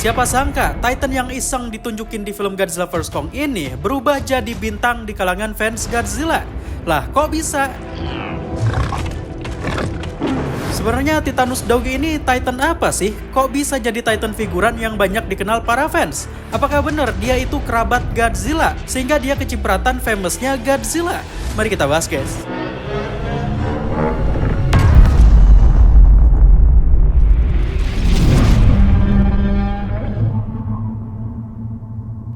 Siapa sangka Titan yang iseng ditunjukin di film Godzilla vs Kong ini berubah jadi bintang di kalangan fans Godzilla. Lah kok bisa? Sebenarnya Titanus Dog ini Titan apa sih? Kok bisa jadi Titan figuran yang banyak dikenal para fans? Apakah benar dia itu kerabat Godzilla sehingga dia kecipratan famousnya Godzilla? Mari kita bahas guys.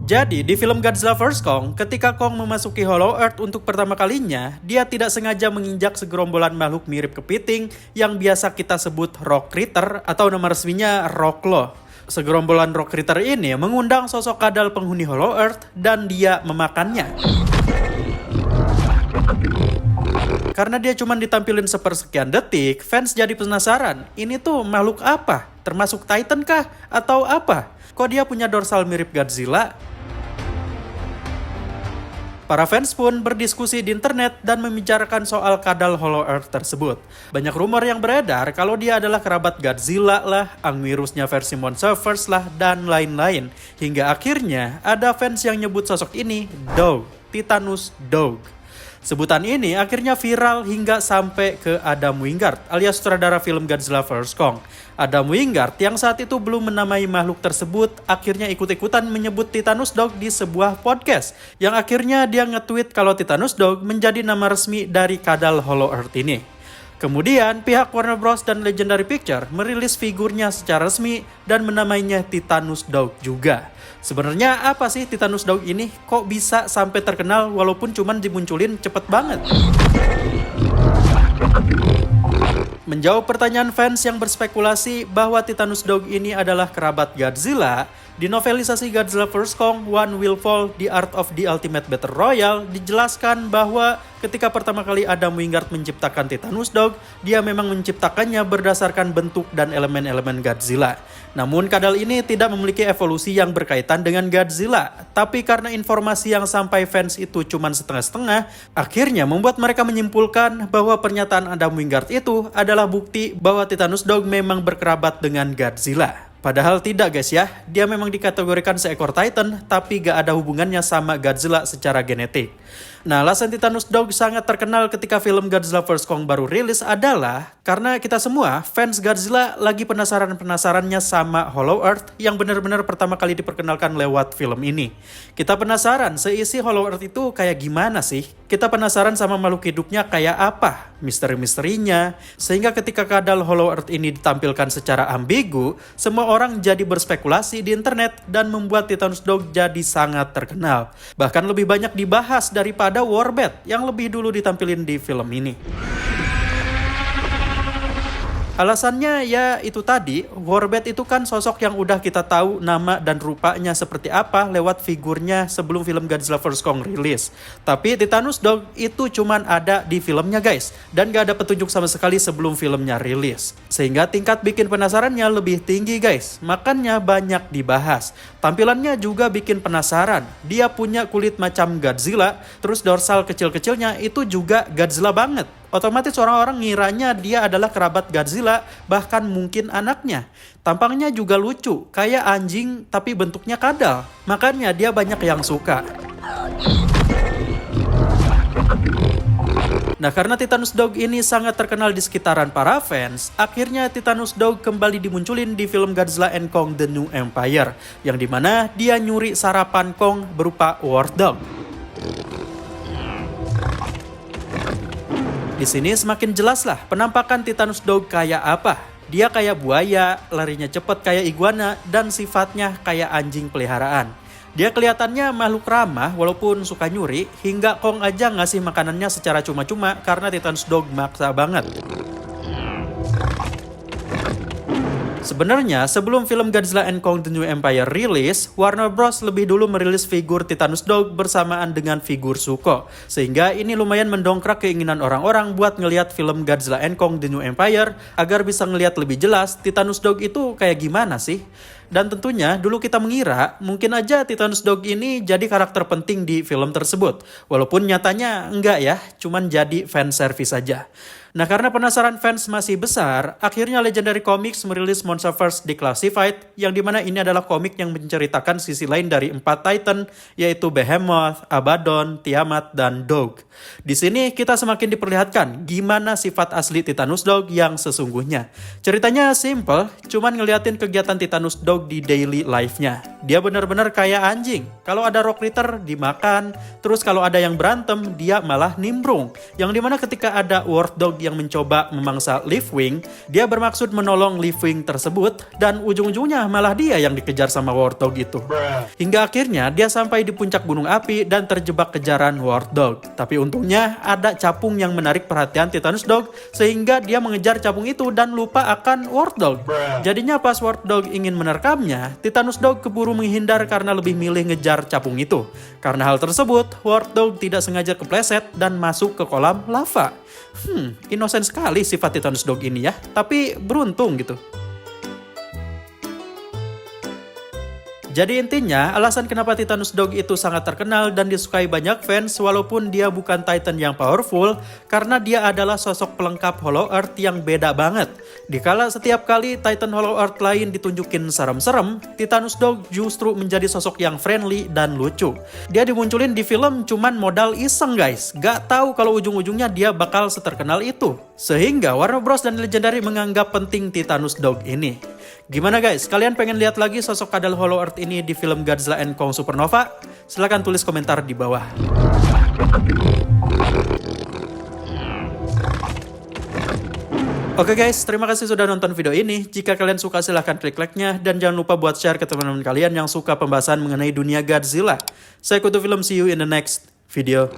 Jadi, di film Godzilla vs Kong, ketika Kong memasuki Hollow Earth untuk pertama kalinya, dia tidak sengaja menginjak segerombolan makhluk mirip kepiting yang biasa kita sebut Rock Critter atau nama resminya Rocklo. Segerombolan Rock Critter ini mengundang sosok kadal penghuni Hollow Earth dan dia memakannya. Karena dia cuma ditampilin sepersekian detik, fans jadi penasaran, ini tuh makhluk apa? Termasuk Titan kah? Atau apa? Kok dia punya dorsal mirip Godzilla? Para fans pun berdiskusi di internet dan membicarakan soal kadal Hollow Earth tersebut. Banyak rumor yang beredar kalau dia adalah kerabat Godzilla lah, Angmirusnya versi Monsterverse lah, dan lain-lain. Hingga akhirnya ada fans yang nyebut sosok ini Dog, Titanus Dog. Sebutan ini akhirnya viral hingga sampai ke Adam Wingard alias sutradara film Godzilla vs Kong. Adam Wingard yang saat itu belum menamai makhluk tersebut akhirnya ikut-ikutan menyebut Titanus Dog di sebuah podcast. Yang akhirnya dia nge-tweet kalau Titanus Dog menjadi nama resmi dari kadal Hollow Earth ini. Kemudian pihak Warner Bros dan Legendary Pictures merilis figurnya secara resmi dan menamainya Titanus Dog juga. Sebenarnya apa sih Titanus Dog ini? Kok bisa sampai terkenal walaupun cuman dimunculin cepet banget? Menjawab pertanyaan fans yang berspekulasi bahwa Titanus Dog ini adalah kerabat Godzilla, di novelisasi Godzilla vs Kong One Will Fall: The Art of the Ultimate Battle Royale dijelaskan bahwa ketika pertama kali Adam Wingard menciptakan Titanus Dog, dia memang menciptakannya berdasarkan bentuk dan elemen-elemen Godzilla. Namun kadal ini tidak memiliki evolusi yang berkaitan dengan Godzilla, tapi karena informasi yang sampai fans itu cuma setengah-setengah, akhirnya membuat mereka menyimpulkan bahwa pernyataan Adam Wingard itu adalah bukti bahwa Titanus Dog memang berkerabat dengan Godzilla. Padahal tidak guys ya, dia memang dikategorikan seekor Titan, tapi gak ada hubungannya sama Godzilla secara genetik. Nah, alasan Titanus Dog sangat terkenal ketika film Godzilla vs Kong baru rilis adalah karena kita semua fans Godzilla lagi penasaran-penasarannya sama Hollow Earth yang benar-benar pertama kali diperkenalkan lewat film ini. Kita penasaran seisi Hollow Earth itu kayak gimana sih? Kita penasaran sama makhluk hidupnya kayak apa? Misteri-misterinya. Sehingga ketika kadal Hollow Earth ini ditampilkan secara ambigu, semua orang jadi berspekulasi di internet dan membuat Titanus Dog jadi sangat terkenal. Bahkan lebih banyak dibahas daripada Warbird yang lebih dulu ditampilin di film ini. Alasannya ya itu tadi, Warbird itu kan sosok yang udah kita tahu nama dan rupanya seperti apa lewat figurnya sebelum film Godzilla vs Kong rilis. Tapi Titanus Dog itu cuman ada di filmnya guys, dan gak ada petunjuk sama sekali sebelum filmnya rilis. Sehingga tingkat bikin penasarannya lebih tinggi guys, makanya banyak dibahas. Tampilannya juga bikin penasaran, dia punya kulit macam Godzilla, terus dorsal kecil-kecilnya itu juga Godzilla banget. Otomatis orang-orang ngiranya dia adalah kerabat Godzilla, bahkan mungkin anaknya. Tampangnya juga lucu, kayak anjing tapi bentuknya kadal. Makanya dia banyak yang suka. Nah, karena Titanus Dog ini sangat terkenal di sekitaran para fans, akhirnya Titanus Dog kembali dimunculin di film Godzilla and Kong The New Empire, yang dimana dia nyuri sarapan Kong berupa War Dog. Di sini semakin jelas lah penampakan Titanus Dog kayak apa. Dia kayak buaya, larinya cepet kayak iguana, dan sifatnya kayak anjing peliharaan. Dia kelihatannya makhluk ramah walaupun suka nyuri, hingga Kong aja ngasih makanannya secara cuma-cuma karena Titanus Dog maksa banget. Sebenarnya, sebelum film Godzilla and Kong The New Empire rilis, Warner Bros lebih dulu merilis figur Titanus Dog bersamaan dengan figur Zuko. Sehingga ini lumayan mendongkrak keinginan orang-orang buat ngelihat film Godzilla and Kong The New Empire agar bisa ngelihat lebih jelas Titanus Dog itu kayak gimana sih. Dan tentunya dulu kita mengira mungkin aja Titanus Dog ini jadi karakter penting di film tersebut. Walaupun nyatanya enggak ya, cuman jadi fan service aja. Nah, karena penasaran fans masih besar, akhirnya Legendary Comics merilis Monsterverse Declassified, yang dimana ini adalah komik yang menceritakan sisi lain dari 4 Titan, yaitu Behemoth, Abaddon, Tiamat, dan Dog. Di sini kita semakin diperlihatkan gimana sifat asli Titanus Dog yang sesungguhnya. Ceritanya simple, cuman ngeliatin kegiatan Titanus Dog di daily life-nya. Dia benar-benar kayak anjing. Kalau ada Rock Ritter, dimakan. Terus kalau ada yang berantem, dia malah nimbrung. Yang dimana ketika ada War Dog yang mencoba memangsa Leafwing, dia bermaksud menolong Leafwing tersebut, dan ujung-ujungnya malah dia yang dikejar sama War Dog itu. Hingga akhirnya dia sampai di puncak gunung api dan terjebak kejaran War Dog. Tapi untungnya ada capung yang menarik perhatian Titanus Dog, sehingga dia mengejar capung itu dan lupa akan War Dog. Jadinya pas War Dog ingin menerkamnya, Titanus Dog keburu menghindar karena lebih milih ngejar capung itu. Karena hal tersebut, War Dog tidak sengaja kepleset dan masuk ke kolam lava. Inosen sekali sifat Titanus Dog ini ya, tapi beruntung gitu. Jadi intinya, alasan kenapa Titanus Dog itu sangat terkenal dan disukai banyak fans walaupun dia bukan Titan yang powerful, karena dia adalah sosok pelengkap Hollow Earth yang beda banget. Dikala setiap kali Titan Hollow Earth lain ditunjukin serem-serem, Titanus Dog justru menjadi sosok yang friendly dan lucu. Dia dimunculin di film cuman modal iseng guys, gak tahu kalau ujung-ujungnya dia bakal seterkenal itu. Sehingga Warner Bros dan Legendary menganggap penting Titanus Dog ini. Gimana guys, kalian pengen lihat lagi sosok kadal Hollow Earth ini di film Godzilla and Kong Supernova? Silahkan tulis komentar di bawah. Oke guys, terima kasih sudah nonton video ini. Jika kalian suka silahkan klik like-nya, dan jangan lupa buat share ke teman-teman kalian yang suka pembahasan mengenai dunia Godzilla. Saya Kutu Film, see you in the next video.